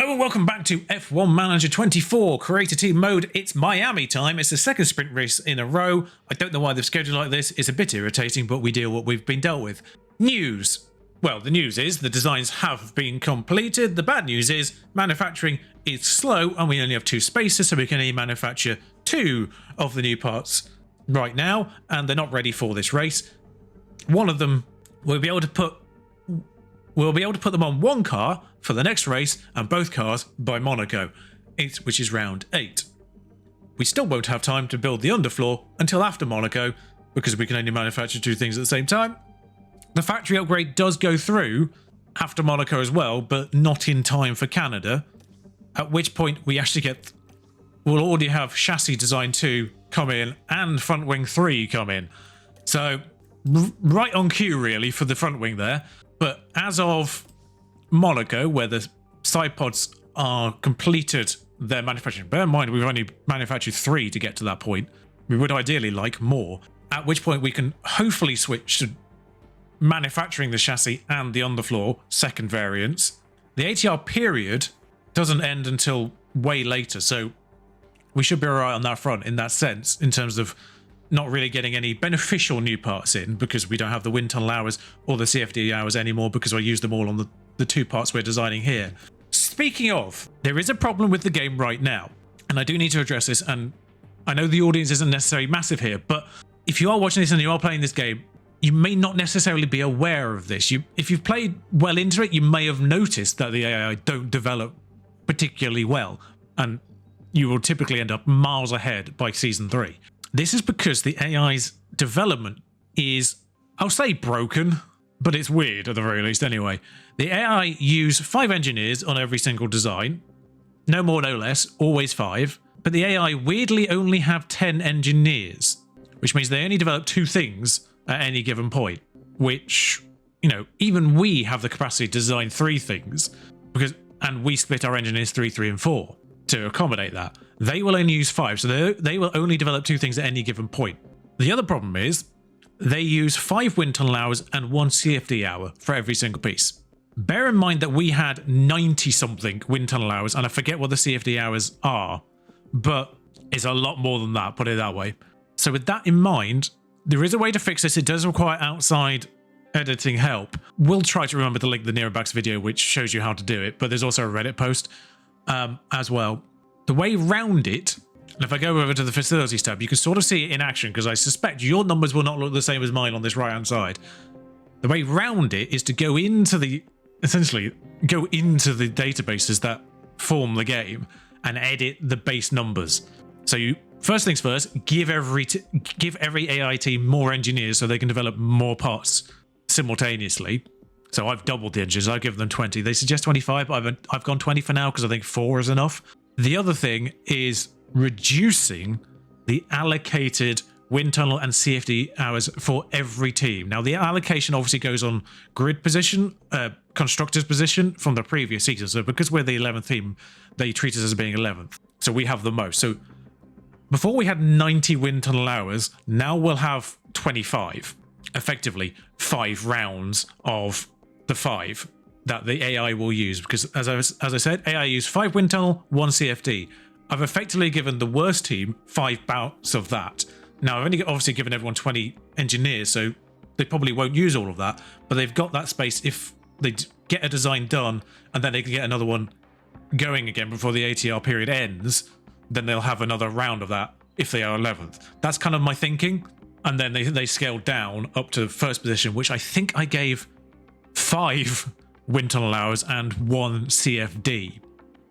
Hello and welcome back to F1 Manager 24 Creator Team Mode. It's Miami time. It's the second sprint race in a row. I don't know why they've scheduled like this. It's a bit irritating, but we deal what we've been dealt with. News. Well, the news is the designs have been completed. The bad news is manufacturing is slow and we only have 2 spaces, so we can only manufacture 2 of the new parts right now, and they're not ready for this race. One of them we'll be able to put them on one car for the next race, and both cars by Monaco, which is round 8. We still won't have time to build the underfloor until after Monaco, because we can only manufacture 2 things at the same time. The factory upgrade does go through after Monaco as well, but not in time for Canada, at which point we'll already have chassis design 2 come in and front wing 3 come in. So right on cue really for the front wing there. But as of Monaco, where the side pods are completed their manufacturing, bear in mind we've only manufactured 3 to get to that point. We would ideally like more, at which point we can hopefully switch to manufacturing the chassis and the underfloor second variants. The ATR period doesn't end until way later, so we should be alright on that front in that sense, in terms of not really getting any beneficial new parts in, because we don't have the wind tunnel hours or the CFD hours anymore, because I use them all on the 2 parts we're designing here. Speaking of, there is a problem with the game right now, and I do need to address this, and I know the audience isn't necessarily massive here, but if you are watching this and you are playing this game, you may not necessarily be aware of this. If you've played well into it, you may have noticed that the AI don't develop particularly well, and you will typically end up miles ahead by Season 3. This is because the AI's development is, I'll say broken, but it's weird at the very least anyway. The AI use 5 engineers on every single design, no more no less, always 5, but the AI weirdly only have 10 engineers, which means they only develop 2 things at any given point, which, you know, even we have the capacity to design 3 things, and we split our engineers 3, 3 and 4 to accommodate that. They will only use 5, so they will only develop 2 things at any given point. The other problem is they use 5 wind tunnel hours and 1 CFD hour for every single piece. Bear in mind that we had 90 something wind tunnel hours, and I forget what the CFD hours are, but it's a lot more than that, put it that way. So with that in mind, there is a way to fix this. It does require outside editing help. We'll try to remember to link the Nearabacks video, which shows you how to do it, but there's also a Reddit post as well. The way round it, and if I go over to the facilities tab, you can sort of see it in action, because I suspect your numbers will not look the same as mine on this right hand side. The way round it is to go into the databases that form the game and edit the base numbers. So you, first things first, give every AI team more engineers so they can develop more parts simultaneously. So I've doubled the engineers. I've given them 20. They suggest 25, but I've gone 20 for now because I think 4 is enough. The other thing is reducing the allocated wind tunnel and CFD hours for every team. Now, the allocation obviously goes on grid position, constructor's position from the previous season. So because we're the 11th team, they treat us as being 11th. So we have the most. So before we had 90 wind tunnel hours, now we'll have 25. Effectively 5 rounds of the 5 that the AI will use, because as I said, AI use 5 wind tunnel, 1 CFD. I've effectively given the worst team 5 bouts of that. Now, I've only obviously given everyone 20 engineers, so they probably won't use all of that, but they've got that space if they get a design done and then they can get another one going again before the ATR period ends, then they'll have another round of that if they are 11th. That's kind of my thinking. And then they scaled down up to first position, which I think I gave 5 wind tunnel hours and 1 CFD,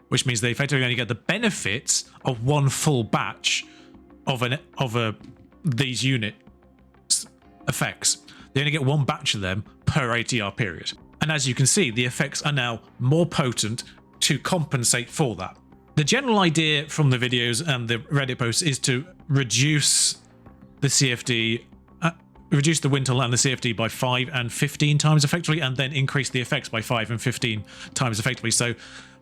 which means they effectively only get the benefits of 1 full batch of these unit effects. They only get 1 batch of them per ATR period. And as you can see, the effects are now more potent to compensate for that. The general idea from the videos and the Reddit posts is to reduce the CFD, reduce the wind tunnel and the CFD by 5 and 15 times effectively, and then increase the effects by 5 and 15 times effectively. So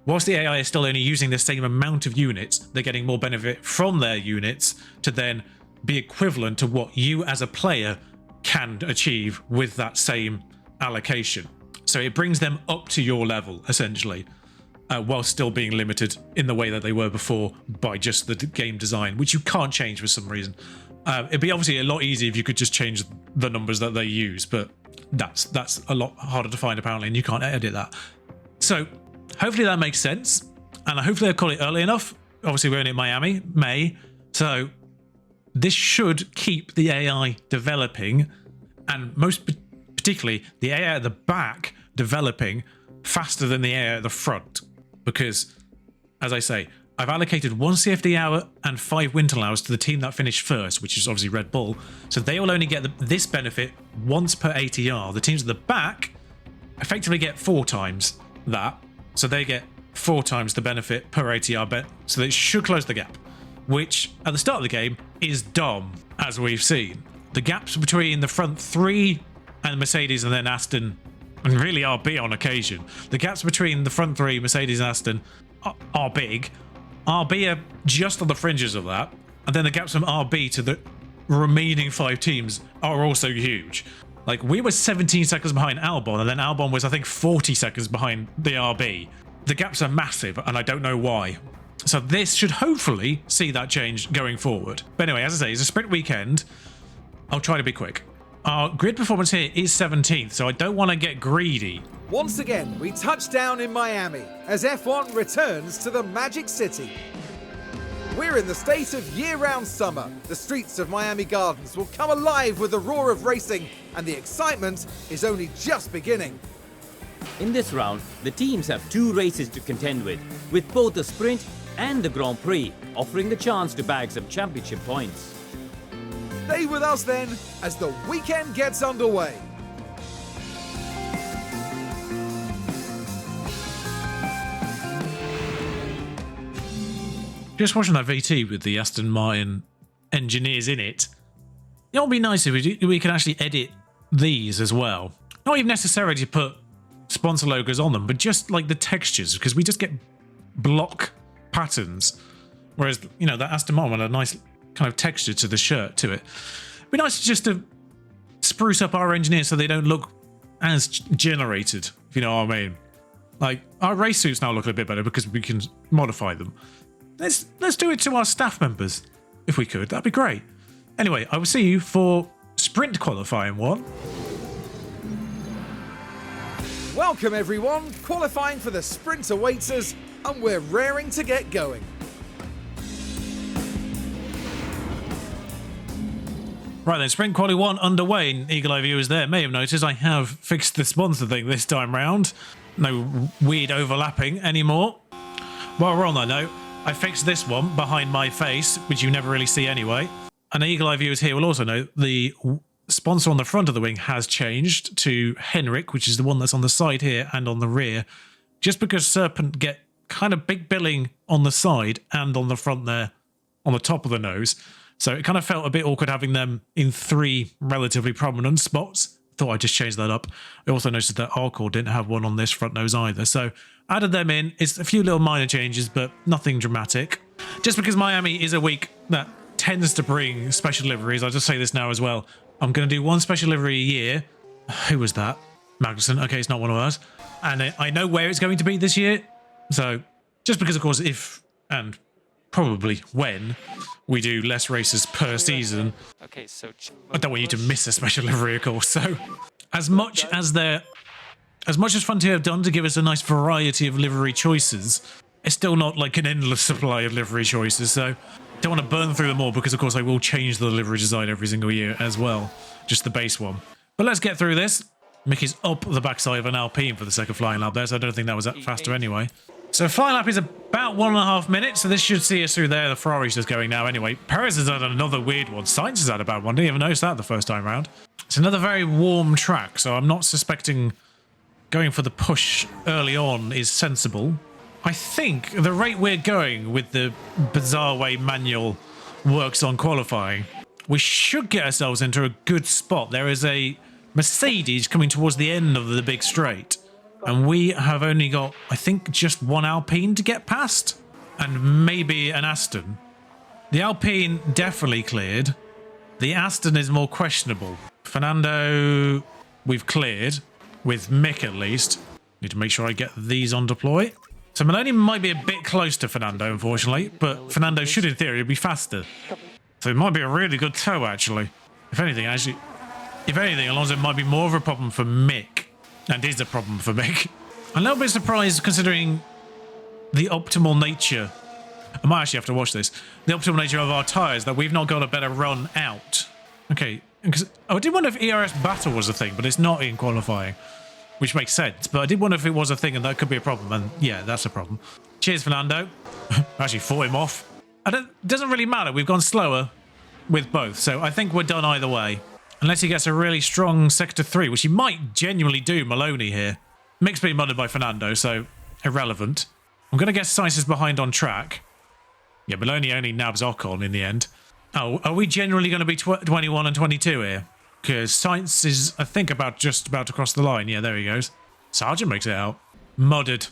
whilst the AI is still only using the same amount of units, they're getting more benefit from their units to then be equivalent to what you as a player can achieve with that same allocation. So it brings them up to your level, essentially. while still being limited in the way that they were before by just the game design, which you can't change for some reason. It'd be obviously a lot easier if you could just change the numbers that they use, but that's a lot harder to find apparently, and you can't edit that. So hopefully that makes sense, and hopefully I call it early enough. Obviously we're in Miami, May, so this should keep the AI developing, and most particularly the AI at the back developing faster than the AI at the front, because, as I say, I've allocated 1 CFD hour and 5 wind tunnel hours to the team that finished first, which is obviously Red Bull, so they will only get this benefit once per ATR. The teams at the back effectively get 4 times that, so they get 4 times the benefit per ATR bet, so it should close the gap, which at the start of the game is dumb, as we've seen. The gaps between the front 3 and Mercedes and then Aston, and really RB on occasion, the gaps between the front 3, Mercedes and Aston, are big. RB are just on the fringes of that, and then the gaps from RB to the remaining 5 teams are also huge. Like, we were 17 seconds behind Albon, and then Albon was, I think, 40 seconds behind the RB. The gaps are massive, and I don't know why. So this should hopefully see that change going forward. But anyway, as I say, it's a sprint weekend. I'll try to be quick. Our grid performance here is 17th, so I don't want to get greedy. Once again, we touch down in Miami as F1 returns to the Magic City. We're in the state of year-round summer. The streets of Miami Gardens will come alive with the roar of racing, and the excitement is only just beginning. In this round, the teams have 2 races to contend with both the sprint and the Grand Prix offering the chance to bag some championship points. Stay with us then as the weekend gets underway. Just watching that VT with the Aston Martin engineers in it, it would be nice if we could actually edit these as well. Not even necessarily to put sponsor logos on them, but just like the textures, because we just get block patterns, whereas, you know, that Aston Martin had a nice kind of texture to the shirt to it. It'd be nice just to spruce up our engineers so they don't look as generated, if you know what I mean. Like, our race suits now look a bit better because we can modify them. Let's do it to our staff members, if we could. That'd be great. Anyway, I will see you for sprint qualifying 1. Welcome everyone, qualifying for the sprint awaits us, and we're raring to get going. Right then, sprint quali 1 underway. And Eagle Eye viewers there may have noticed I have fixed the sponsor thing this time round. No weird overlapping anymore. While we're on that note, I fixed this one behind my face, which you never really see anyway. And Eagle Eye viewers here will also know the sponsor on the front of the wing has changed to Henrik, which is the one that's on the side here and on the rear, just because Serpent get kind of big billing on the side and on the front there, on the top of the nose. So it kind of felt a bit awkward having them in 3 relatively prominent spots. Thought I'd just change that up. I also noticed that Arcor didn't have one on this front nose either. So added them in. It's a few little minor changes, but nothing dramatic. Just because Miami is a week that tends to bring special liveries, I'll just say this now as well. I'm going to do 1 special livery a year. Who was that? Magnussen. Okay, it's not one of ours. And I know where it's going to be this year. So just because, of course, if and probably when we do less races per season, okay, so I don't want you to miss a special livery, of course. So as much as Frontier have done to give us a nice variety of livery choices, it's still not like an endless supply of livery choices. So don't want to burn through them all because, of course, I will change the livery design every single year as well, just the base one. But let's get through this. Mickey's up the backside of an Alpine for the second flying lap there, so I don't think that was that faster anyway. So flying lap is about 1.5 minutes, so this should see us through there. The Ferrari's just going now anyway. Perez has had another weird one. Sainz has had a bad one. Didn't even notice that the first time round. It's another very warm track, so I'm not suspecting going for the push early on is sensible. I think the rate we're going with the bizarre way manual works on qualifying, we should get ourselves into a good spot. There is a Mercedes coming towards the end of the big straight, and we have only got, I think, just 1 Alpine to get past, and maybe an Aston. The Alpine definitely cleared. The Aston is more questionable. Fernando, we've cleared, with Mick at least. Need to make sure I get these on deploy. So Maloney might be a bit close to Fernando, unfortunately, but Fernando should, in theory, be faster. So it might be a really good tow, actually. If anything, Alonso might be more of a problem for Mick, and is a problem for Mick. I'm a little bit surprised considering the optimal nature. I might actually have to watch this. The optimal nature of our tyres, that we've not got a better run out. Okay, because I did wonder if ERS battle was a thing, but it's not in qualifying, which makes sense. But I did wonder if it was a thing, and that could be a problem. And yeah, that's a problem. Cheers, Fernando. Actually fought him off. It doesn't really matter. We've gone slower with both, so I think we're done either way. Unless he gets a really strong sector 3, which he might genuinely do, Maloney here. Mick's being mudded by Fernando, so irrelevant. I'm going to guess Sainz is behind on track. Yeah, Maloney only nabs Ocon in the end. Oh, are we generally going to be 21 and 22 here? Because Sainz is, I think, just about to cross the line. Yeah, there he goes. Sargent makes it out. Mudded.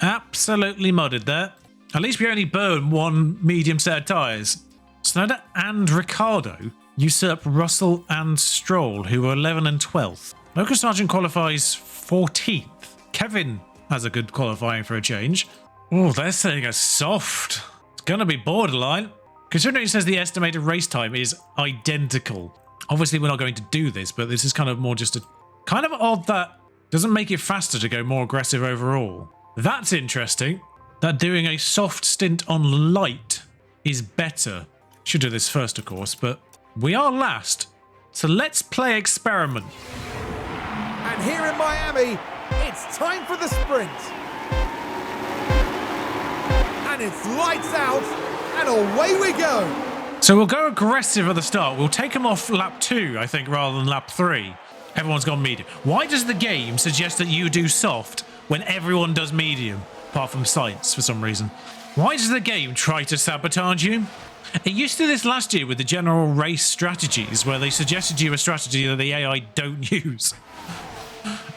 Absolutely mudded there. At least we only burn one medium set of tyres. Snoda and Ricciardo usurp Russell and Stroll, who are 11th and 12th. Lucas Sargent qualifies 14th. Kevin has a good qualifying for a change. Oh, they're saying a soft. It's going to be borderline. Considering it says the estimated race time is identical. Obviously, we're not going to do this, but this is kind of more just a... Kind of odd that doesn't make it faster to go more aggressive overall. That's interesting. That doing a soft stint on light is better. Should do this first, of course, but we are last. So let's play experiment. And here in Miami, it's time for the sprint. And it's lights out, and away we go. So we'll go aggressive at the start. We'll take them off lap 2, I think, rather than lap 3. Everyone's gone medium. Why does the game suggest that you do soft when everyone does medium? Apart from Sainz, for some reason. Why does the game try to sabotage you? It used to do this last year with the general race strategies, where they suggested you a strategy that the AI don't use.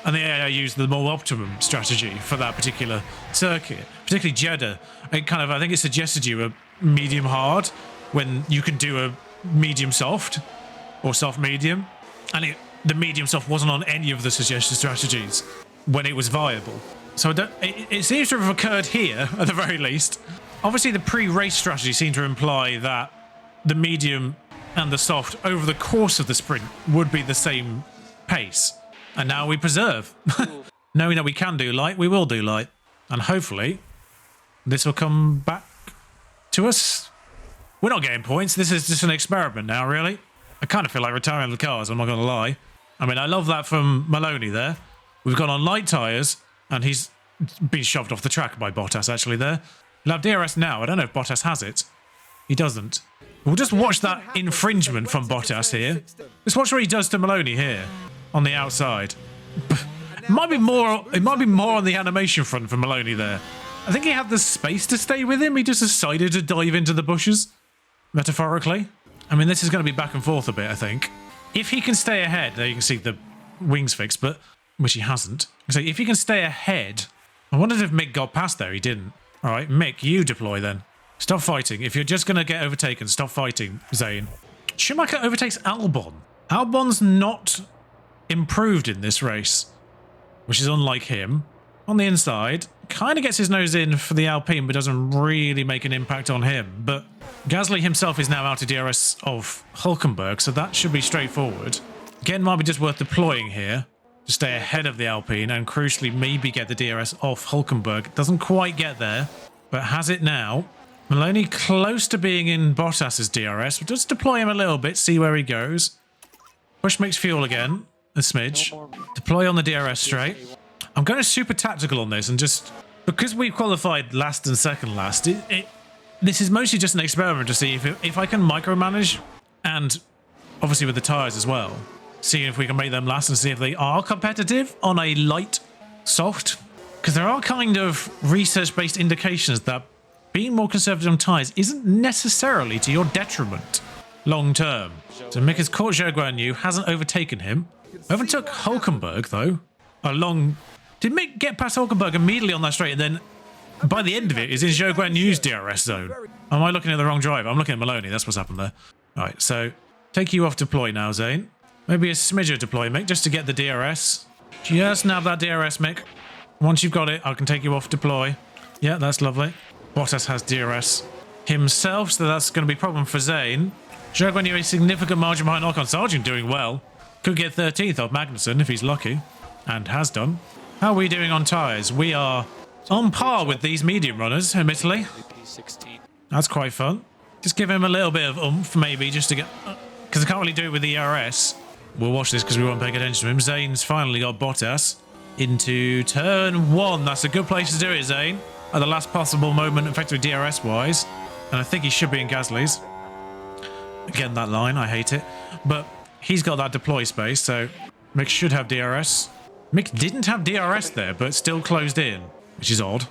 And the AI used the more optimum strategy for that particular circuit, particularly Jeddah. I think it suggested you a medium hard when you can do a medium soft or soft medium, and the medium soft wasn't on any of the suggested strategies when it was viable. So it seems to have occurred here at the very least. Obviously, the pre-race strategy seemed to imply that the medium and the soft over the course of the sprint would be the same pace. And now we preserve. Knowing that we can do light, we will do light. And hopefully, this will come back to us. We're not getting points. This is just an experiment now, really. I kind of feel like retiring the cars, I'm not going to lie. I mean, I love that from Maloney there. We've gone on light tyres, and he's been shoved off the track by Bottas, actually, there. We'll have DRS now. I don't know if Bottas has it. He doesn't. We'll just watch that infringement from Bottas here. Let's watch what he does to Maloney here on the outside. It might be more on the animation front for Maloney there. I think he had the space to stay with him. He just decided to dive into the bushes, metaphorically. I mean, this is going to be back and forth a bit, I think. If he can stay ahead, there you can see the wings fixed, but which he hasn't. So if he can stay ahead, I wondered if Mick got past there. He didn't. All right, Mick, you deploy then. Stop fighting. If you're just going to get overtaken, stop fighting, Zane. Schumacher overtakes Albon. Albon's not improved in this race, which is unlike him. On the inside, kind of gets his nose in for the Alpine, but doesn't really make an impact on him. But Gasly himself is now out of DRS of Hulkenberg, so that should be straightforward. Again, might be just worth deploying here to stay ahead of the Alpine and crucially maybe get the DRS off Hulkenberg. Doesn't quite get there, but has it now. Maloney close to being in Bottas's DRS. We'll just deploy him a little bit, see where he goes. Push makes fuel again, a smidge. Deploy on the DRS straight. I'm going super tactical on this and just... Because we qualified last and second last, this is mostly just an experiment to see if I can micromanage, and obviously with the tyres as well. See if we can make them last and see if they are competitive on a light soft. Because there are kind of research-based indications that being more conservative on tyres isn't necessarily to your detriment long term. So Mick has caught Zhou Guanyu, hasn't overtaken him. Overtook Hulkenberg though. Did Mick get past Hulkenberg immediately on that straight and then by the end of it is in Zhou Guanyu's DRS zone? Am I looking at the wrong driver? I'm looking at Maloney, that's what's happened there. Alright, so take you off deploy now, Zane. Maybe a smidge of deploy, Mick, just to get the DRS. Just nab that DRS, Mick. Once you've got it, I can take you off deploy. Yeah, that's lovely. Bottas has DRS himself, so that's going to be a problem for Zane. Zhou a significant margin behind Ocon. Sargent doing well. Could get 13th off Magnussen if he's lucky, and has done. How are we doing on tyres? We are on par with these medium runners, admittedly. EP6. That's quite fun. Just give him a little bit of oomph, maybe, just to get... Because I can't really do it with the ERS. We'll watch this because we won't pay attention to him. Zane's finally got Bottas into turn 1. That's a good place to do it, Zane. At the last possible moment, effectively DRS-wise. And I think he should be in Gasly's. Again, that line, I hate it. But he's got that deploy space, so Mick should have DRS. Mick didn't have DRS there, but still closed in, which is odd.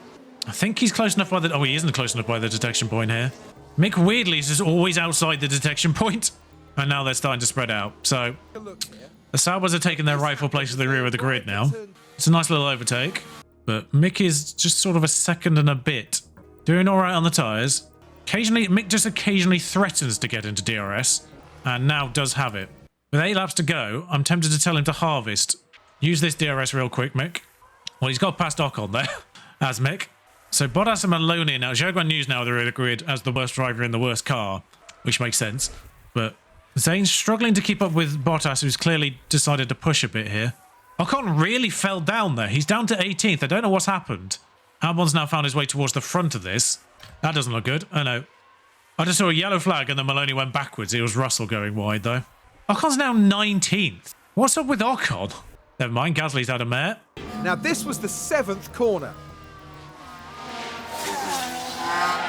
I think he's close enough by the... Oh, he isn't close enough by the detection point here. Mick weirdly is just always outside the detection point. And now they're starting to spread out. So the Saubers are taking their rightful place at the rear of the grid now. It's a nice little overtake. But Mick is just sort of a second and a bit. Doing all right on the tyres. Mick just occasionally threatens to get into DRS. And now does have it. With 8 laps to go, I'm tempted to tell him to harvest. Use this DRS real quick, Mick. Well, he's got past Ocon there, as Mick. So Bottas and Maloney now. Zhou Guan now the rear of the grid as the worst driver in the worst car, which makes sense. But Zane's struggling to keep up with Bottas, who's clearly decided to push a bit here. Ocon really fell down there. He's down to 18th. I don't know what's happened. Albon's now found his way towards the front of this. That doesn't look good. Oh no. I just saw a yellow flag and then Maloney went backwards. It was Russell going wide though. Ocon's now 19th. What's up with Ocon? Never mind, Gasly's had a mare. Now this was the 7th corner.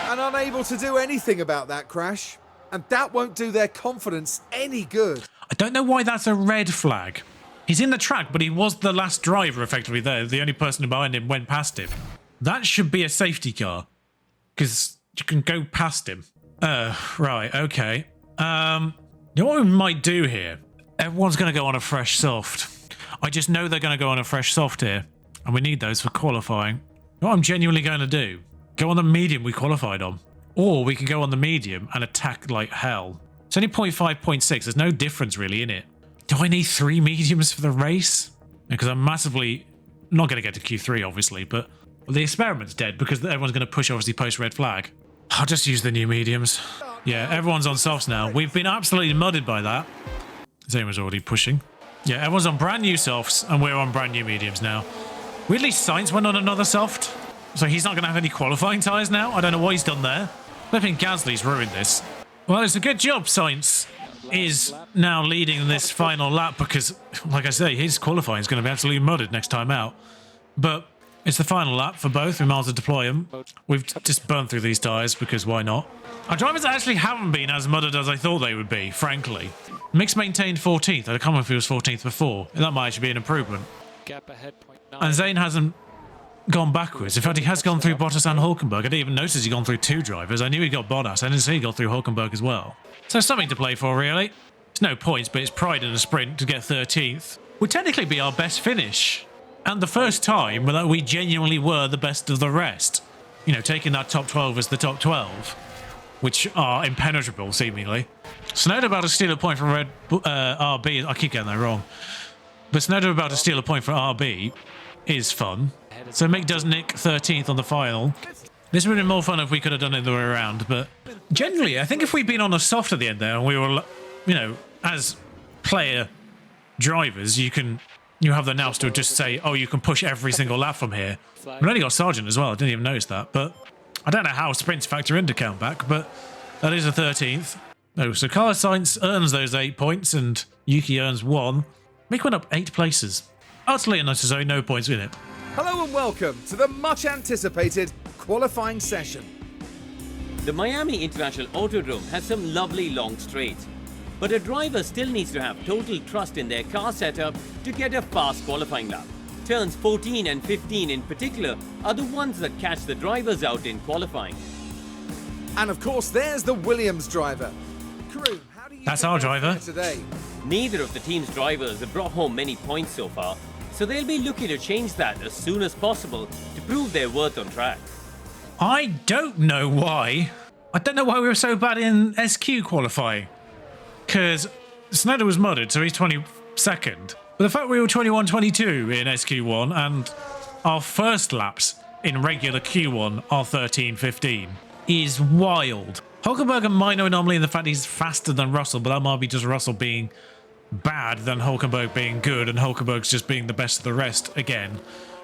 And unable to do anything about that crash. And that won't do their confidence any good. I don't know why that's a red flag. He's in the track, but he was the last driver effectively there. The only person behind him went past him. That should be a safety car. Because you can go past him. Right, okay. You know what we might do here? Everyone's going to go on a fresh soft. I just know they're going to go on a fresh soft here. And we need those for qualifying. You know what I'm genuinely going to do? Go on the medium we qualified on. Or we can go on the medium and attack like hell. It's only 0.5, 0.6. There's no difference really in it. Do I need 3 mediums for the race? Because I'm massively... not going to get to Q3, obviously, but the experiment's dead because everyone's going to push, obviously, post-red flag. I'll just use the new mediums. Yeah, everyone's on softs now. We've been absolutely mudded by that. Zane was already pushing. Yeah, everyone's on brand new softs, and we're on brand new mediums now. Weirdly, Sainz went on another soft, so he's not going to have any qualifying tyres now. I don't know what he's done there. Flipping Gasly's ruined this. Well, it's a good job Sainz is now leading this final lap because, like I say, his qualifying is going to be absolutely mudded next time out. But it's the final lap for both. We might as well deploy them. We've just burned through these tyres because why not? Our drivers actually haven't been as mudded as I thought they would be, frankly. Mick's maintained 14th. I can't remember if he was 14th before. That might actually be an improvement. Gap ahead, 0.9. And Zane hasn't gone backwards. In fact, he has gone through Bottas and Hulkenberg. I didn't even notice he gone through 2 drivers. I knew he got Bottas. I didn't see he got through Hulkenberg as well. So something to play for, really. It's no points, but it's pride in a sprint to get 13th. Would technically be our best finish. And the first time that we genuinely were the best of the rest. You know, taking that top 12 as the top 12. Which are impenetrable, seemingly. Snowden about to steal a point from Red RB. I keep getting that wrong. But Snowden about to steal a point from RB is fun. So Mick does nick 13th on the final. This would have been more fun if we could have done it the way around. But generally, I think if we'd been on a soft at the end there and we were, you know, as player drivers, you have the nous to just say, oh, you can push every single lap from here. We've only got Sargent as well. I didn't even notice that. But I don't know how sprints factor into countback, but that is a 13th. Oh, so Carlos Sainz earns those 8 points and Yuki earns 1. Mick went up 8 places. Utterly unnecessary, no points in it. Hello and welcome to the much anticipated qualifying session. The Miami International Autodrome has some lovely long straights, but a driver still needs to have total trust in their car setup to get a fast qualifying lap. Turns 14 and 15 in particular are the ones that catch the drivers out in qualifying. And of course, there's the Williams driver. Crew, how do you That's our driver today? Neither of the team's drivers have brought home many points so far, so they'll be looking to change that as soon as possible to prove their worth on track. I don't know why. I don't know why we were so bad in SQ qualifying. Because Sneddon was mudded, so he's 22nd. But the fact we were 21-22 in SQ1 and our first laps in regular Q1 are 13:15 is wild. Hulkenberg and minor anomaly in the fact he's faster than Russell, but that might be just Russell being bad than Hulkenberg being good, and Hulkenberg's just being the best of the rest again.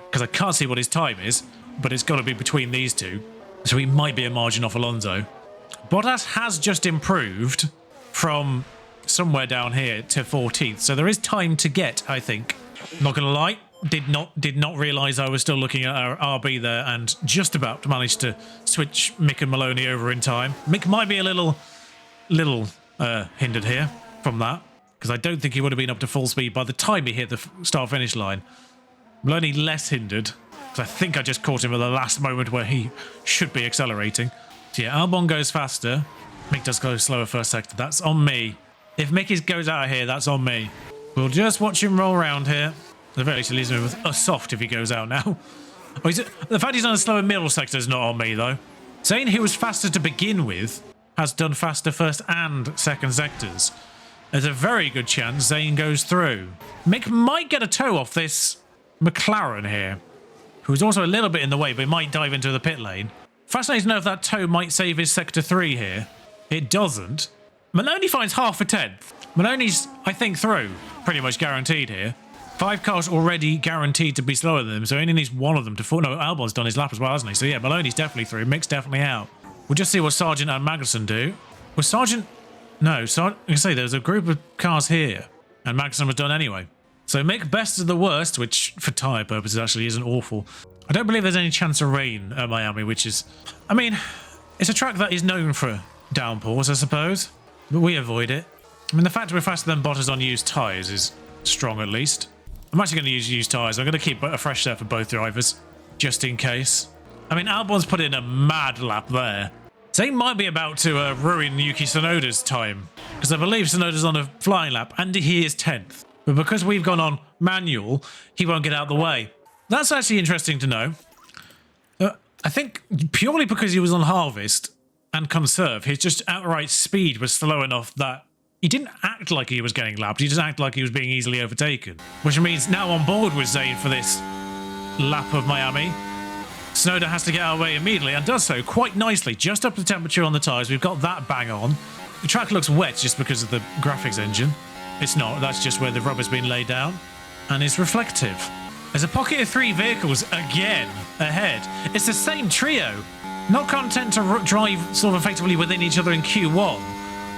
Because I can't see what his time is, but it's got to be between these two. So he might be a margin off Alonso. Bottas has just improved from somewhere down here to 14th, so there is time to get, I think. Not gonna lie, did not realise I was still looking at our RB there, and just about managed to switch Mick and Maloney over in time. Mick might be a little hindered here from that, because I don't think he would have been up to full speed by the time he hit the start-finish line. Maloney less hindered, because I think I just caught him at the last moment where he should be accelerating. So yeah, Albon goes faster. Mick does go slower first sector. That's on me. If Mick goes out of here, that's on me. We'll just watch him roll around here. The very least, he leaves me with a soft if he goes out now. Oh, the fact he's on a slower middle sector is not on me, though. Saying he was faster to begin with has done faster first and second sectors. There's a very good chance Zayn goes through. Mick might get a toe off this McLaren here, who's also a little bit in the way, but he might dive into the pit lane. Fascinating to know if that toe might save his sector 3 here. It doesn't. Maloney finds half a tenth. Maloney's, I think, through. Pretty much guaranteed here. 5 cars already guaranteed to be slower than him, so he only needs one of them to fall. No, Albon's done his lap as well, hasn't he? So yeah, Maloney's definitely through. Mick's definitely out. We'll just see what Sargent and Magnussen do. Was Sargent... No, I can say there's a group of cars here, and Magnussen was done anyway. So Mick best of the worst, which for tyre purposes actually isn't awful. I don't believe there's any chance of rain at Miami, which is... I mean, it's a track that is known for downpours, I suppose, but we avoid it. I mean, the fact we're faster than Bottas on used tyres is strong, at least. I'm actually going to use used tyres. I'm going to keep a fresh set for both drivers, just in case. I mean, Albon's put in a mad lap there. Zayn might be about to ruin Yuki Tsunoda's time, because I believe Tsunoda's on a flying lap, and he is 10th. But because we've gone on manual, he won't get out of the way. That's actually interesting to know. I think purely because he was on harvest and conserve, his just outright speed was slow enough that he didn't act like he was getting lapped. He just acted like he was being easily overtaken. Which means now on board with Zayn for this lap of Miami. Tsunoda has to get out of the way immediately and does so quite nicely. Just up the temperature on the tyres. We've got that bang on. The track looks wet just because of the graphics engine. It's not. That's just where the rubber's been laid down. And it's reflective. There's a pocket of 3 vehicles again ahead. It's the same trio. Not content to drive sort of effectively within each other in Q1.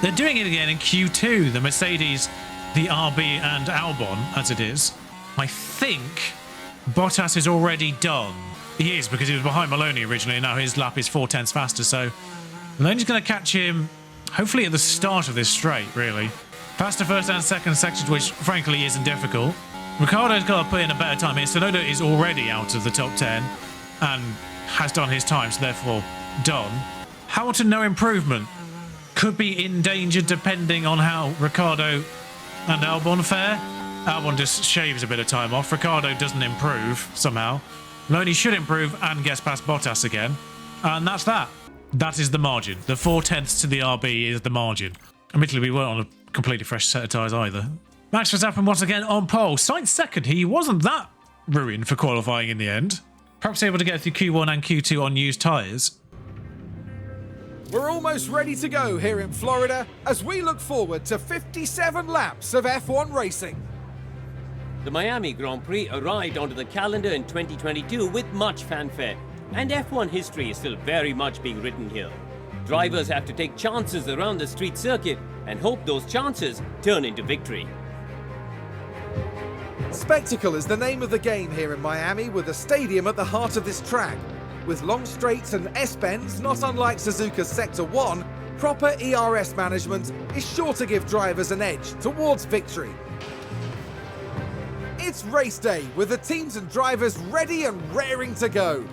They're doing it again in Q2. The Mercedes, the RB and Albon, as it is. I think Bottas is already done. He is, because he was behind Maloney originally, and now his lap is 4 tenths faster, so Maloney's going to catch him, hopefully at the start of this straight, really. Faster first and second sections, which frankly isn't difficult. Ricciardo's got to put in a better time here. Tsunoda is already out of the top 10 and has done his time, so therefore done. Hamilton, no improvement. Could be in danger depending on how Ricciardo and Albon fare. Albon just shaves a bit of time off. Ricciardo doesn't improve somehow. Maloney should improve and gets past Bottas again. And that's that. That is the margin. The 4 tenths to the RB is the margin. Admittedly, we weren't on a completely fresh set of tyres either. Max Verstappen once again on pole. Sainz second. He wasn't that ruined for qualifying in the end. Perhaps able to get through Q1 and Q2 on used tyres. We're almost ready to go here in Florida as we look forward to 57 laps of F1 racing. The Miami Grand Prix arrived onto the calendar in 2022 with much fanfare, and F1 history is still very much being written here. Drivers have to take chances around the street circuit and hope those chances turn into victory. Spectacle is the name of the game here in Miami, with a stadium at the heart of this track. With long straights and S-bends, not unlike Suzuka's Sector 1, proper ERS management is sure to give drivers an edge towards victory. It's race day, with the teams and drivers ready and raring to go.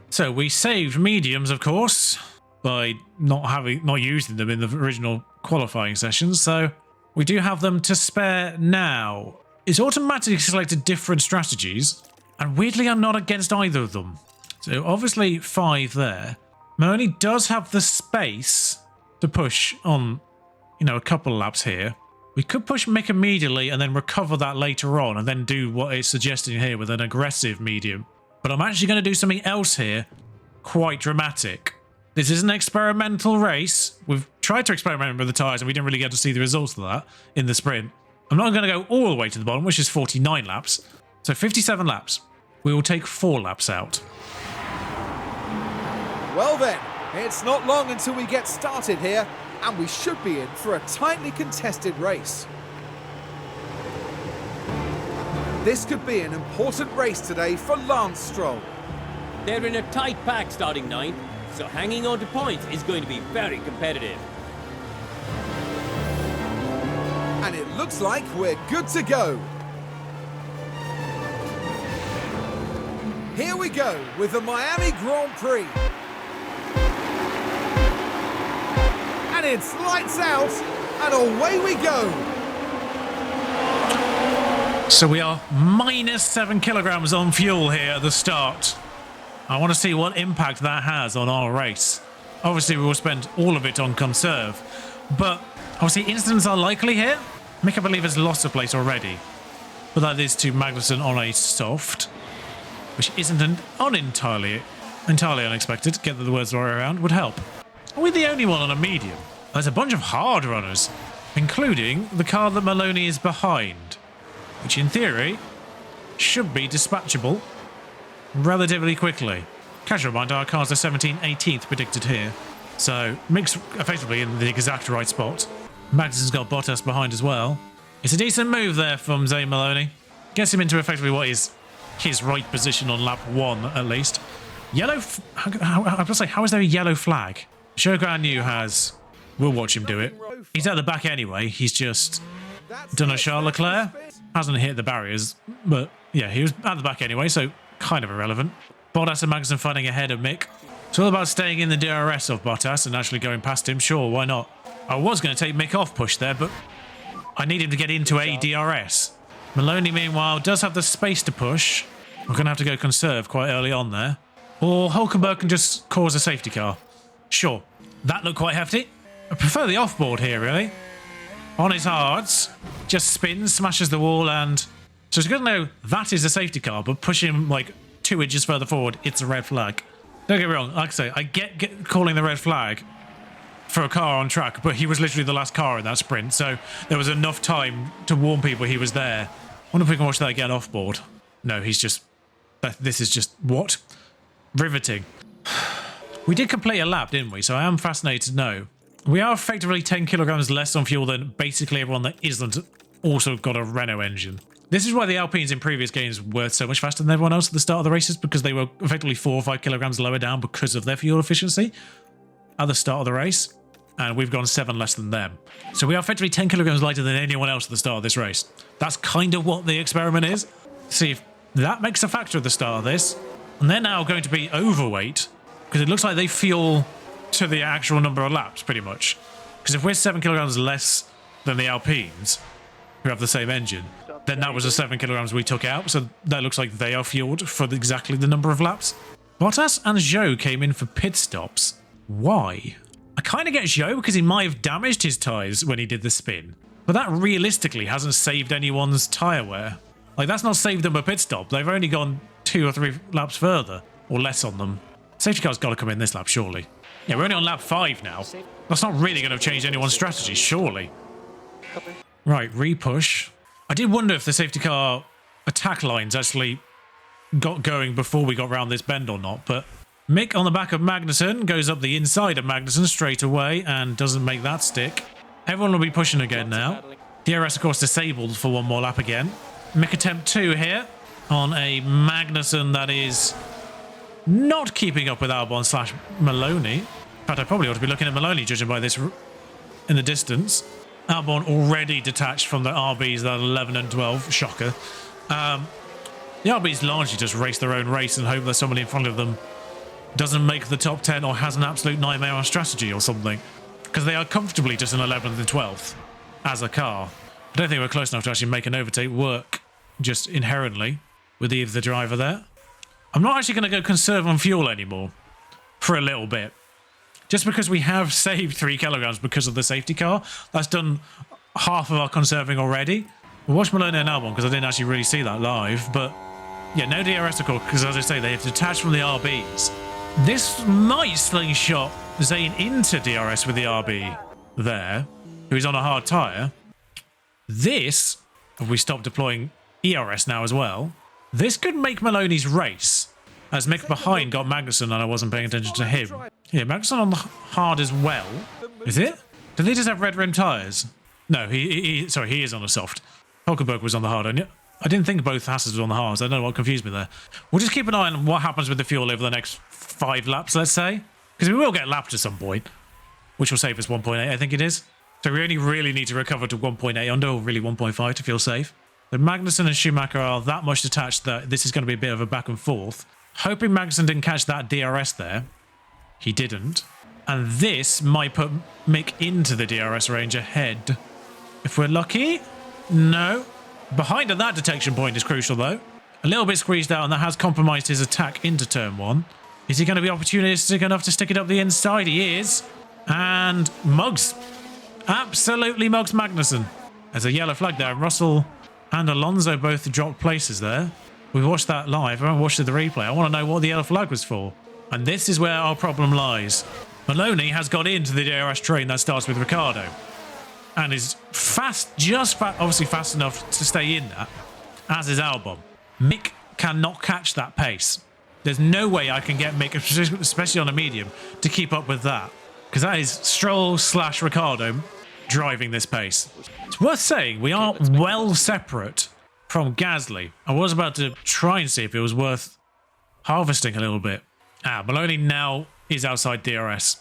So we saved mediums, of course, by not using them in the original qualifying sessions, so we do have them to spare now. It's automatically selected different strategies, and weirdly I'm not against either of them. So obviously 5 there. Maloney does have the space to push on, a couple of laps here. We could push Mick immediately and then recover that later on and then do what it's suggesting here with an aggressive medium. But I'm actually going to do something else here, quite dramatic. This is an experimental race. We've tried to experiment with the tyres and we didn't really get to see the results of that in the sprint. I'm not going to go all the way to the bottom, which is 49 laps. So 57 laps. We will take 4 laps out. Well then, it's not long until we get started here, and we should be in for a tightly contested race. This could be an important race today for Lance Stroll. They're in a tight pack starting 9th, so hanging on to points is going to be very competitive. And it looks like we're good to go. Here we go with the Miami Grand Prix. And it's lights out, and away we go. So we are minus 7 kilograms on fuel here at the start. I want to see what impact that has on our race. Obviously, we will spend all of it on conserve, but obviously incidents are likely here. Mick, I believe, has lost a place already, but that is to Magnussen on a soft, which isn't entirely unexpected. Get the words right around would help. Are we the only one on a medium? There's a bunch of hard runners, including the car that Maloney is behind, which in theory should be dispatchable relatively quickly. Casual reminder, our cars are 17th, 18th predicted here, so Mick's effectively in the exact right spot. Magnussen's got Bottas behind as well. It's a decent move there from Zane Maloney. Gets him into effectively what is his right position on lap 1 at least. Yellow, I was to say, how is there a yellow flag? Shogun Yu has, we'll watch him do it. He's at the back anyway, he's just done a Charles Leclerc. Hasn't hit the barriers, but yeah, he was at the back anyway, so kind of irrelevant. Bottas and Magnussen fighting ahead of Mick. It's all about staying in the DRS of Bottas and actually going past him, sure, why not? I was going to take Mick off push there, but I need him to get into a DRS. Maloney, meanwhile, does have the space to push. We're going to have to go conserve quite early on there. Or Hulkenberg can just cause a safety car. Sure, that looked quite hefty. I prefer the offboard here, really. On his hards, just spins, smashes the wall, and so it's good to know that is a safety car, but push him like 2 inches further forward, it's a red flag. Don't get me wrong, like I say, I get calling the red flag for a car on track, but he was literally the last car in that sprint, so there was enough time to warn people he was there. I wonder if we can watch that again off board. No, he's just... This is just... What? Riveting. We did complete a lap, didn't we? So I am fascinated to know. We are effectively 10 kilograms less on fuel than basically everyone that isn't also got a Renault engine. This is why the Alpines in previous games were so much faster than everyone else at the start of the races, because they were effectively 4 or 5 kilograms lower down because of their fuel efficiency at the start of the race. And we've gone 7 less than them. So we are effectively 10 kilograms lighter than anyone else at the start of this race. That's kind of what the experiment is. See if that makes a factor at the start of this. And they're now going to be overweight, because it looks like they fuel to the actual number of laps, pretty much. Because if we're 7 kilograms less than the Alpines, who have the same engine, then that was the 7 kilograms we took out. So that looks like they are fueled for exactly the number of laps. Bottas and Zhou came in for pit stops. Why? I kind of get Zhou because he might have damaged his tyres when he did the spin. But that realistically hasn't saved anyone's tyre wear. Like, that's not saved them a pit stop. They've only gone 2 or 3 laps further, or less on them. Safety car's got to come in this lap, surely. Yeah, we're only on lap 5 now. That's not really going to change anyone's strategy, surely. Right, repush. I did wonder if the safety car attack lines actually got going before we got round this bend or not, but Mick on the back of Magnussen goes up the inside of Magnussen straight away and doesn't make that stick. Everyone will be pushing again now. DRS, of course, disabled for 1 more lap again. Mick attempt 2 here on a Magnussen that is not keeping up with Albon / Maloney. In fact, I probably ought to be looking at Maloney, judging by this in the distance. Albon already detached from the RBs that 11 and 12. Shocker. The RBs largely just race their own race and hope that somebody in front of them doesn't make the top 10 or has an absolute nightmare on strategy or something. Because they are comfortably just an 11th and 12th as a car. I don't think we're close enough to actually make an overtake work just inherently with either the driver there. I'm not actually going to go conserve on fuel anymore for a little bit. Just because we have saved 3 kilograms because of the safety car, that's done half of our conserving already. We'll watch Maloney and Albon because I didn't actually really see that live, but Yeah, no DRS, of course, because as I say, they have detached from the RBs. This might slingshot Zane into DRS with the RB there, who's on a hard tyre. This, if we stop deploying ERS now as well, this could make Maloney's race, as Mick behind got Magnussen and I wasn't paying attention to him. Yeah, Magnussen on the hard as well. Is it? Do they just have red rim tyres? No, he is on a soft. Hulkenberg was on the hard, and I didn't think both Hasses were on the hards. I don't know what confused me there. We'll just keep an eye on what happens with the fuel over the next 5 laps, let's say. Because we will get lapped at some point, which will save us 1.8, I think it is. So we only really need to recover to 1.8 under, or really 1.5 to feel safe. But Magnussen and Schumacher are that much detached that this is going to be a bit of a back and forth. Hoping Magnussen didn't catch that DRS there. He didn't. And this might put Mick into the DRS range ahead. If we're lucky. No. Behind at that detection point is crucial, though. A little bit squeezed out, and that has compromised his attack into turn 1. Is he going to be opportunistic enough to stick it up the inside? He is. And Muggs. Absolutely Muggs Magnussen. There's a yellow flag there. Russell and Alonso both dropped places there. We watched that live. I haven't watched the replay. I want to know what the yellow flag was for. And this is where our problem lies. Maloney has got into the DRS train that starts with Ricciardo. And is obviously fast enough to stay in that, as is Albon. Mick cannot catch that pace. There's no way I can get Mick, especially on a medium, to keep up with that. Because that is Stroll/Ricciardo driving this pace. It's worth saying we are well separate from Gasly. I was about to try and see if it was worth harvesting a little bit. Maloney now is outside DRS.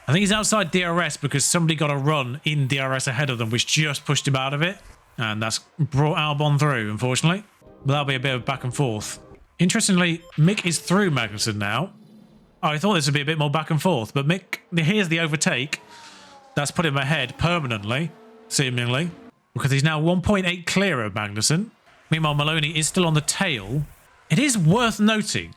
I think he's outside DRS because somebody got a run in DRS ahead of them, which just pushed him out of it. And that's brought Albon through, unfortunately. But that'll be a bit of back and forth. Interestingly, Mick is through Magnussen now. I thought this would be a bit more back and forth, but Mick, here's the overtake. That's put him ahead permanently, seemingly, because he's now 1.8 clear of Magnussen. Meanwhile, Maloney is still on the tail. It is worth noting,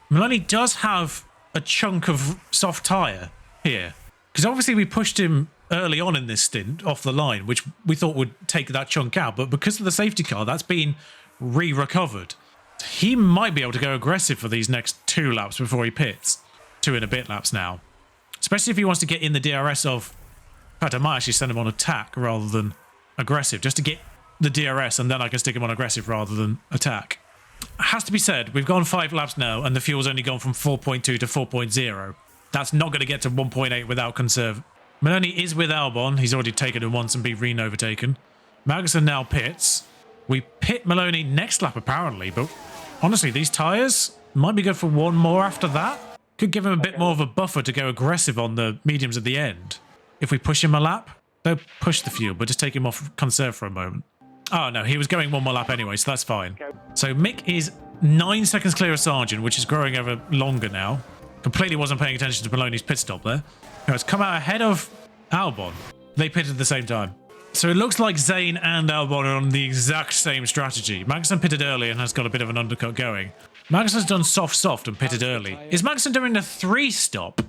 Maloney does have a chunk of soft tyre here. Because obviously we pushed him early on in this stint off the line, which we thought would take that chunk out. But because of the safety car, that's been re-recovered. He might be able to go aggressive for these next 2 laps before he pits. 2 and a bit laps now. Especially if he wants to get in the DRS of... In fact, I might actually send him on attack rather than aggressive, just to get the DRS, and then I can stick him on aggressive rather than attack. It has to be said, we've gone 5 laps now, and the fuel's only gone from 4.2 to 4.0. That's not going to get to 1.8 without conserve. Maloney is with Albon. He's already taken him once and been overtaken. Magnussen now pits. We pit Maloney next lap, apparently, but honestly, these tyres might be good for 1 more after that. Could give him a bit more of a buffer to go aggressive on the mediums at the end. If we push him a lap, don't push the fuel, but just take him off conserve for a moment. Oh, no, he was going 1 more lap anyway, so that's fine. So Mick is 9 seconds clear of Sargent, which is growing ever longer now. Completely wasn't paying attention to Maloney's pit stop there. Now it's come out ahead of Albon. They pitted at the same time. So it looks like Zane and Albon are on the exact same strategy. Magnussen pitted early and has got a bit of an undercut going. Magnussen's done soft and pitted early. Is Magnussen doing a 3-stop?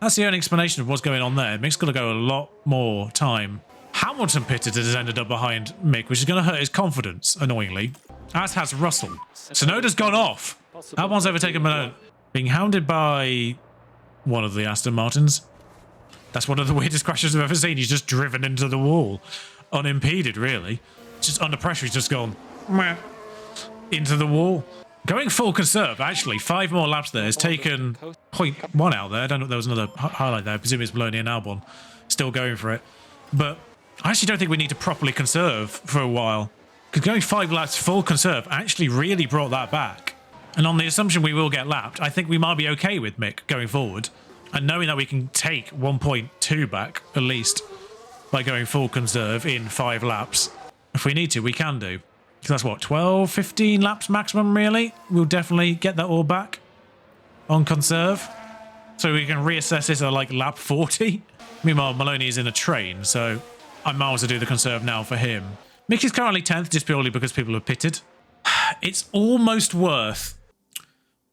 That's the only explanation of what's going on there. Mick's got to go a lot more time. Hamilton pitted and has ended up behind Mick, which is going to hurt his confidence, annoyingly. As has Russell. Tsunoda's gone off. Albon's overtaken Malone. Being hounded by one of the Aston Martins. That's one of the weirdest crashes I've ever seen. He's just driven into the wall. Unimpeded, really. Just under pressure, he's just gone meh, into the wall. Going full conserve, actually. 5 more laps there. Has taken 0.1 out there. I don't know if there was another highlight there. I presume it's Maloney and Albon still going for it. But I actually don't think we need to properly conserve for a while. Because going 5 laps full conserve actually really brought that back. And on the assumption we will get lapped, I think we might be okay with Mick going forward. And knowing that we can take 1.2 back, at least, by going full conserve in 5 laps. If we need to, we can do. So that's what, 12, 15 laps maximum, really? We'll definitely get that all back on conserve. So we can reassess this at like lap 40. Meanwhile, Maloney is in a train, so I might as well do the conserve now for him. Mick is currently 10th, just purely because people have pitted. It's almost worth...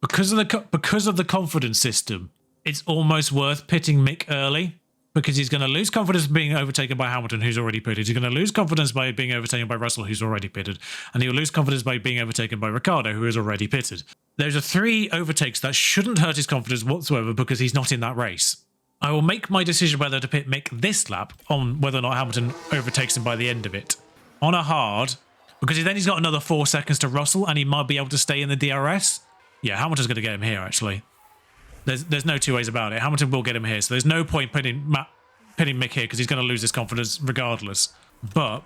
Because of the confidence system, it's almost worth pitting Mick early. because he's going to lose confidence being overtaken by Hamilton, who's already pitted. He's going to lose confidence by being overtaken by Russell, who's already pitted. And he'll lose confidence by being overtaken by Ricciardo, who is already pitted. Those are 3 overtakes that shouldn't hurt his confidence whatsoever because he's not in that race. I will make my decision whether to pit Mick this lap on whether or not Hamilton overtakes him by the end of it. On a hard, because then he's got another 4 seconds to Russell and he might be able to stay in the DRS. Yeah, Hamilton's going to get him here, actually. There's no 2 ways about it. Hamilton will get him here, so there's no point pitting Mick here because he's going to lose his confidence regardless. But,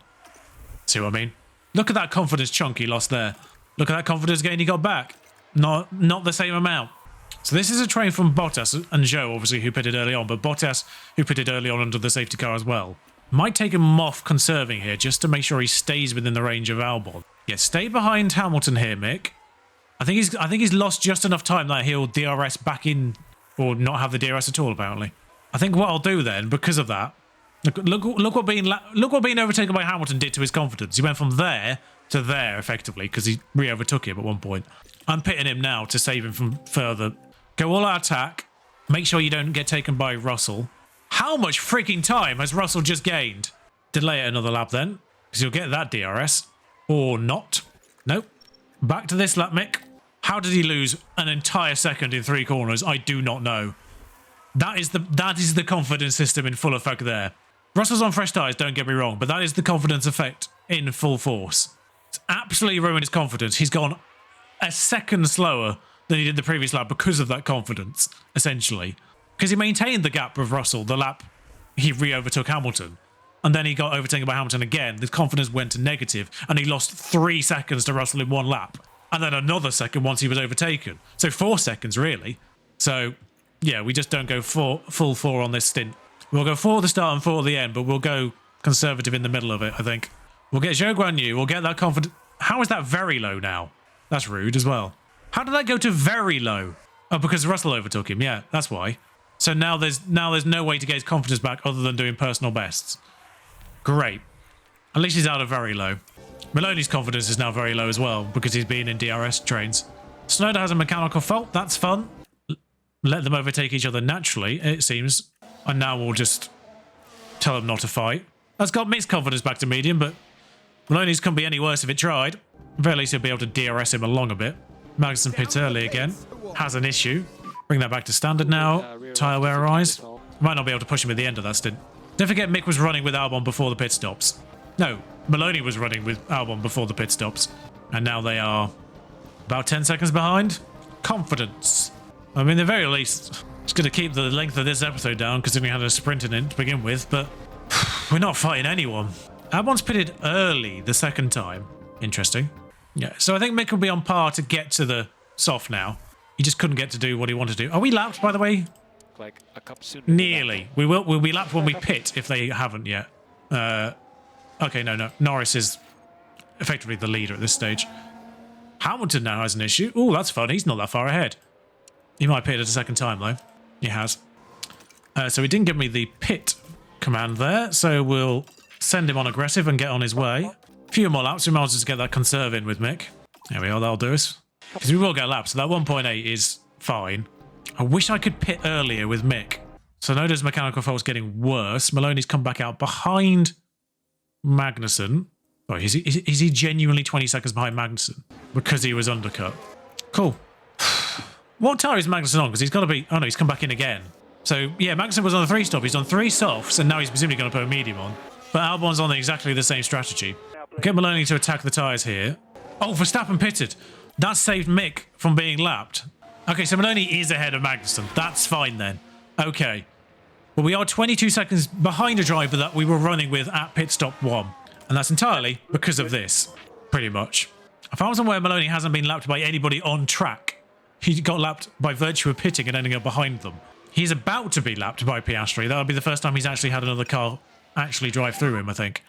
see what I mean? Look at that confidence chunk he lost there. Look at that confidence gain he got back. Not the same amount. So this is a train from Bottas and Zhou, obviously, who pitted early on, but Bottas, who pitted early on under the safety car as well. Might take him off conserving here just to make sure he stays within the range of Albon. Yeah, stay behind Hamilton here, Mick. I think he's lost just enough time that he'll DRS back in, or not have the DRS at all, apparently. I think what I'll do then, because of that, look what being overtaken by Hamilton did to his confidence. He went from there to there, effectively, because he re-overtook him at one point. I'm pitting him now to save him from further. Go all out attack. Make sure you don't get taken by Russell. How much freaking time has Russell just gained? Delay it another lap then, because you'll get that DRS. Or not. Nope. Back to this lap, Mick. How did he lose an entire second in 3 corners? I do not know. That is the confidence system in full effect there. Russell's on fresh tyres, don't get me wrong, but that is the confidence effect in full force. It's absolutely ruined his confidence. He's gone a second slower than he did the previous lap because of that confidence, essentially. Because he maintained the gap with Russell the lap he re-overtook Hamilton. And then he got overtaken by Hamilton again. The confidence went to negative, and he lost 3 seconds to Russell in 1 lap. And then another second once he was overtaken. So 4 seconds, really. So, yeah, we just don't go full 4 on this stint. We'll go 4 at the start and 4 at the end, but we'll go conservative in the middle of it, I think. We'll get Zhou Guan Yu. We'll get that confidence. How is that very low now? That's rude as well. How did that go to very low? Oh, because Russell overtook him. Yeah, that's why. So now there's no way to get his confidence back other than doing personal bests. Great. At least he's out of very low. Maloney's confidence is now very low as well because he's been in DRS trains. Tsunoda has a mechanical fault. That's fun. Let them overtake each other naturally, it seems. And now we'll just tell them not to fight. That's got Mick's confidence back to medium, but Maloney's couldn't be any worse if it tried. At the very least, he'll be able to DRS him along a bit. Magnussen pits early again. Has an issue. Bring that back to standard now. Tyre wear rise. Might not be able to push him at the end of that stint. Don't forget Mick was running with Albon before the pit stops. No, Maloney was running with Albon before the pit stops. And now they are about 10 seconds behind. Confidence. I mean, at the very least, it's going to keep the length of this episode down considering we had a sprint in it to begin with, but we're not fighting anyone. Albon's pitted early the second time. Interesting. Yeah, so I think Mick will be on par to get to the soft now. He just couldn't get to do what he wanted to do. Are we lapped, by the way? Like a cup soon. Nearly. We'll be lapped when we pit if they haven't yet. Okay, no. Norris is effectively the leader at this stage. Hamilton now has an issue. Oh, that's fun. He's not that far ahead. He might pit at a second time, though. He has. So he didn't give me the pit command there, so we'll send him on aggressive and get on his way. A few more laps. We might as well just get that conserve in with Mick. There we are. That'll do us. Because we will get laps, so that 1.8 is fine. I wish I could pit earlier with Mick. So Noda's mechanical fault's getting worse. Maloney's come back out behind Magnussen. Oh, is he genuinely 20 seconds behind Magnussen? Because he was undercut. Cool. What tyre is Magnussen on? Because he's got to be... Oh no, he's come back in again. So yeah, Magnussen was on the 3 stop. He's on 3 softs, and now he's presumably going to put a medium on. But Albon's on exactly the same strategy. Get Maloney to attack the tyres here. Oh, Verstappen pitted. That saved Mick from being lapped. Okay, so Maloney is ahead of Magnussen. That's fine then. Okay. Well, we are 22 seconds behind a driver that we were running with at pit stop 1. And that's entirely because of this, pretty much. I found somewhere Maloney hasn't been lapped by anybody on track. He got lapped by virtue of pitting and ending up behind them. He's about to be lapped by Piastri. That'll be the first time he's actually had another car actually drive through him, I think.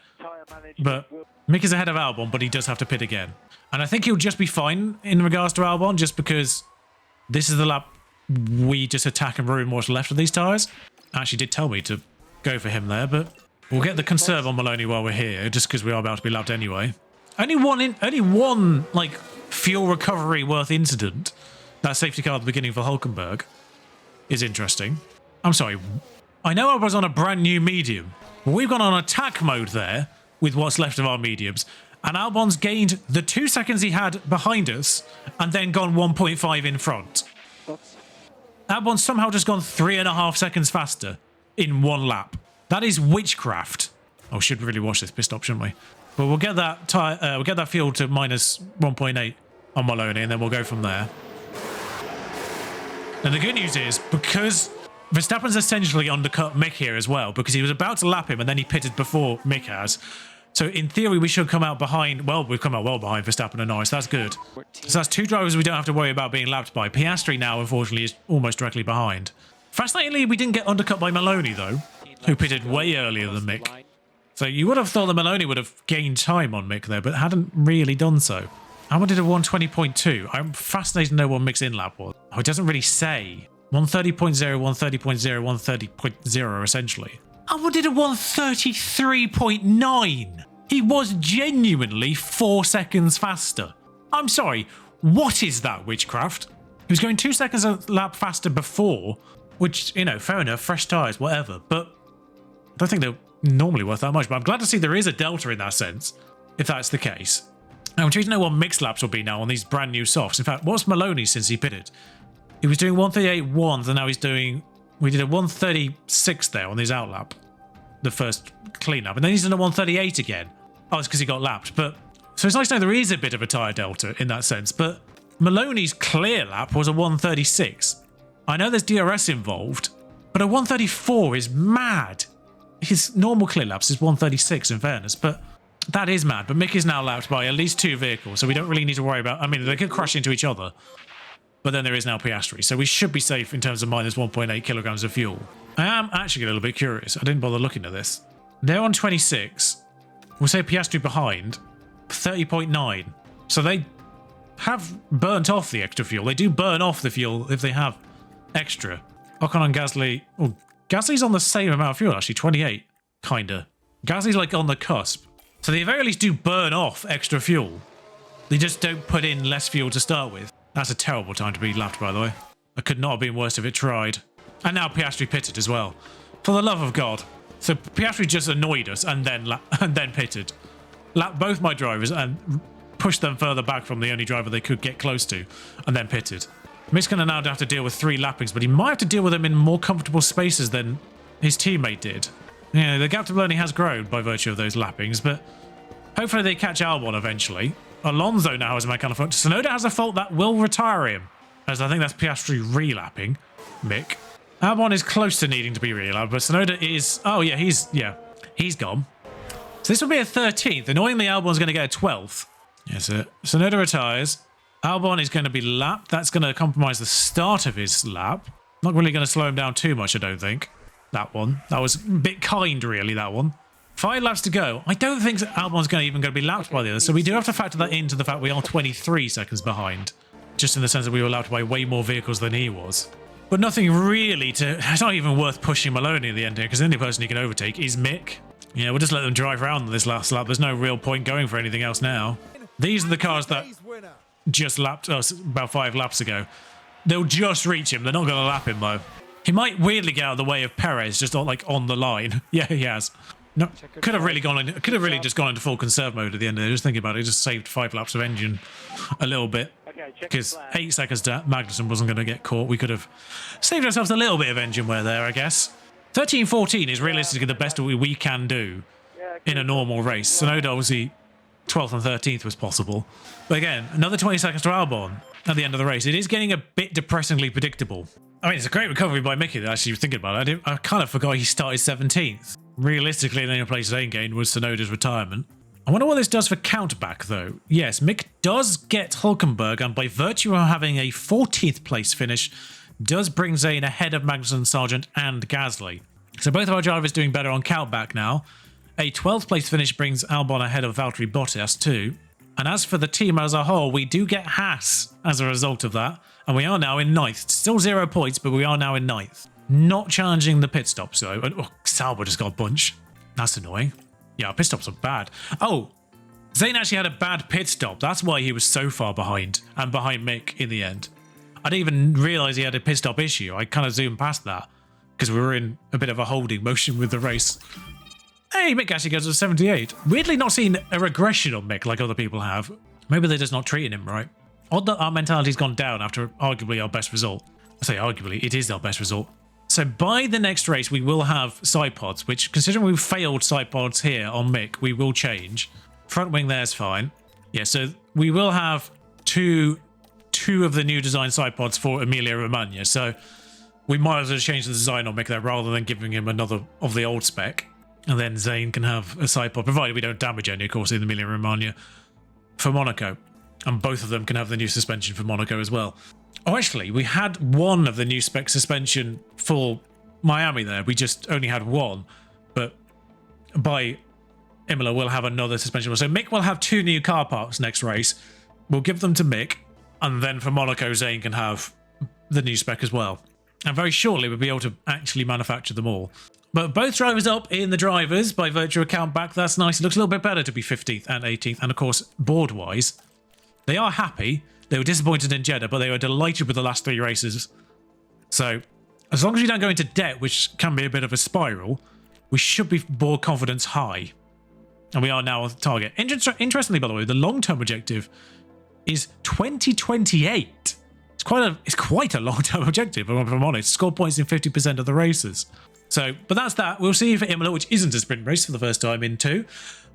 But Mick is ahead of Albon, but he does have to pit again. And I think he'll just be fine in regards to Albon, just because this is the lap we just attack and ruin what's left of these tyres. Actually did tell me to go for him there, but we'll get the conserve on Maloney while we're here, just because we are about to be lapped anyway. Only one like fuel recovery worth incident. That safety car at the beginning for Hulkenberg is interesting. I'm sorry, I know I was on a brand new medium, but we've gone on attack mode there with what's left of our mediums, and Albon's gained the 2 seconds he had behind us and then gone 1.5 in front. Albon's somehow just gone 3.5 seconds faster in one lap. That is witchcraft. Oh, should really watch this pit stop, shouldn't we? But we'll get that fuel to minus 1.8 on Maloney, and then we'll go from there. And the good news is, because Verstappen's essentially undercut Mick here as well, because he was about to lap him and then he pitted before Mick has. So in theory, we should come out behind. Well, we've come out well behind Verstappen and Norris. That's good. So that's 2 drivers we don't have to worry about being lapped by. Piastri now, unfortunately, is almost directly behind. Fascinatingly, we didn't get undercut by Maloney, though, who pitted way earlier than Mick. So you would have thought that Maloney would have gained time on Mick there, but hadn't really done so. Albon did a 120.2. I'm fascinated to know what Mick's in-lap was. Oh, it doesn't really say. 130.0, 130.0, 130.0, essentially. Albon did a 133.9. He was genuinely 4 seconds faster. I'm sorry, what is that witchcraft? He was going 2 seconds a lap faster before, which, you know, fair enough, fresh tyres, whatever, but I don't think they're normally worth that much, but I'm glad to see there is a delta in that sense, if that's the case. Now, I'm curious to know what mixed laps will be now on these brand new softs. In fact, what's Maloney since he pitted? He was doing 138.1, and now he's doing... We did a 136 there on his outlap, the first cleanup, and then he's done a 138 again. Oh, it's because he got lapped, but... So it's nice to know there is a bit of a tyre delta in that sense, but Maloney's clear lap was a 136. I know there's DRS involved, but a 134 is mad. His normal clear laps is 136 in fairness, but that is mad. But Mick is now lapped by at least 2 vehicles, so we don't really need to worry about... I mean, they could crash into each other, but then there is now Piastri, so we should be safe in terms of minus 1.8 kilograms of fuel. I am actually a little bit curious. I didn't bother looking at this. They're on 26. We'll say Piastri behind, 30.9. So they have burnt off the extra fuel. They do burn off the fuel if they have extra. Ocon and Gasly... Oh, Gasly's on the same amount of fuel, actually, 28, kinda. Gasly's like on the cusp. So they very least do burn off extra fuel. They just don't put in less fuel to start with. That's a terrible time to be lapped, by the way. It could not have been worse if it tried. And now Piastri pitted as well. For the love of God. So Piastri just annoyed us and then pitted. Lapped both my drivers and pushed them further back from the only driver they could get close to, and then pitted. Mick's going to now have to deal with 3 lappings, but he might have to deal with them in more comfortable spaces than his teammate did. Yeah, the gap to Maloney has grown by virtue of those lappings, but hopefully they catch Albon eventually. Alonso now has a mechanical fault. Tsunoda has a fault that will retire him, as I think that's Piastri relapping Mick. Albon is close to needing to be relapped, but Tsunoda is... Oh, yeah, he's gone. So this will be a 13th. Annoyingly, Albon's going to get a 12th. Yes, Tsunoda retires. Albon is going to be lapped. That's going to compromise the start of his lap. Not really going to slow him down too much, I don't think. That one. That was a bit kind, really, that one. 5 laps to go. I don't think Albon's even going to be lapped by the others, so we do have to factor that into the fact we are 23 seconds behind. Just in the sense that we were lapped by way more vehicles than he was. But nothing really to... It's not even worth pushing Maloney at the end here, because the only person he can overtake is Mick. Yeah, we'll just let them drive around this last lap. There's no real point going for anything else now. These are the cars that just lapped us about 5 laps ago. They'll just reach him. They're not going to lap him, though. He might weirdly get out of the way of Perez, just on the line. Yeah, he has. No, could have really just gone into full conserve mode at the end of it. Just thinking about it, just saved 5 laps of engine a little bit. Because 8 seconds to Magnussen wasn't going to get caught. We could have saved ourselves a little bit of engine wear there, I guess. 13-14 is realistically the best we can do in a normal race. Tsunoda, obviously, 12th and 13th was possible. But again, another 20 seconds to Albon at the end of the race. It is getting a bit depressingly predictable. I mean, it's a great recovery by Mickey, actually, thinking about it. I kind of forgot he started 17th. Realistically, the only place they gained was Tsunoda's retirement. I wonder what this does for countback, though. Yes, Mick does get Hulkenberg, and by virtue of having a 14th place finish, does bring Zayn ahead of Magnussen, Sargent, and Gasly. So both of our drivers doing better on countback now. A 12th place finish brings Albon ahead of Valtteri Bottas too. And as for the team as a whole, we do get Haas as a result of that. And we are now in 9th. Still 0 points, but we are now in 9th. Not challenging the pit stops, though. Oh, Sauber just got a bunch. That's annoying. Yeah, our pit stops are bad. Oh, Zayn actually had a bad pit stop. That's why he was so far behind. And behind Mick in the end. I didn't even realise he had a pit stop issue. I kind of zoomed past that. because we were in a bit of a holding motion with the race. Hey, Mick actually goes to 78. Weirdly not seeing a regression on Mick like other people have. Maybe they're just not treating him right. Odd that our mentality's gone down after arguably our best result. I say arguably, it is our best result. So by the next race, we will have side pods, which, considering we've failed side pods here on Mick, we will change. Front wing there's fine. Yeah, so we will have two of the new design side pods for Emilia Romagna. So we might as well change the design on Mick there rather than giving him another of the old spec. And then Zane can have a side pod, provided we don't damage any, of course, in Emilia Romagna for Monaco. And both of them can have the new suspension for Monaco as well. Oh, actually, we had one of the new spec suspension for Miami there. We just only had one. But by Imola, we'll have another suspension. So Mick will have 2 new car parts next race. We'll give them to Mick. And then for Monaco, Zane can have the new spec as well. And very shortly, we'll be able to actually manufacture them all. But both drivers up in the drivers by virtue of count back. That's nice. It looks a little bit better to be 15th and 18th. And of course, board-wise, they are happy. They were disappointed in Jeddah, but they were delighted with the last 3 races. So, as long as we don't go into debt, which can be a bit of a spiral, we should be board confidence high. And we are now on target. Interestingly, by the way, the long-term objective is 2028. It's quite a long-term objective, if I'm honest. Score points in 50% of the races. So, but that's that. We'll see you for Imola, which isn't a sprint race for the first time in 2.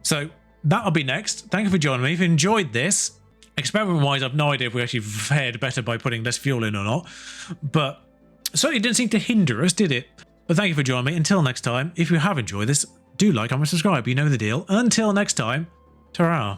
So, that'll be next. Thank you for joining me. If you enjoyed this, experiment-wise, I've no idea if we actually fared better by putting less fuel in or not. But certainly didn't seem to hinder us, did it? But thank you for joining me. Until next time, if you have enjoyed this, do like, comment, subscribe. You know the deal. Until next time, ta-ra.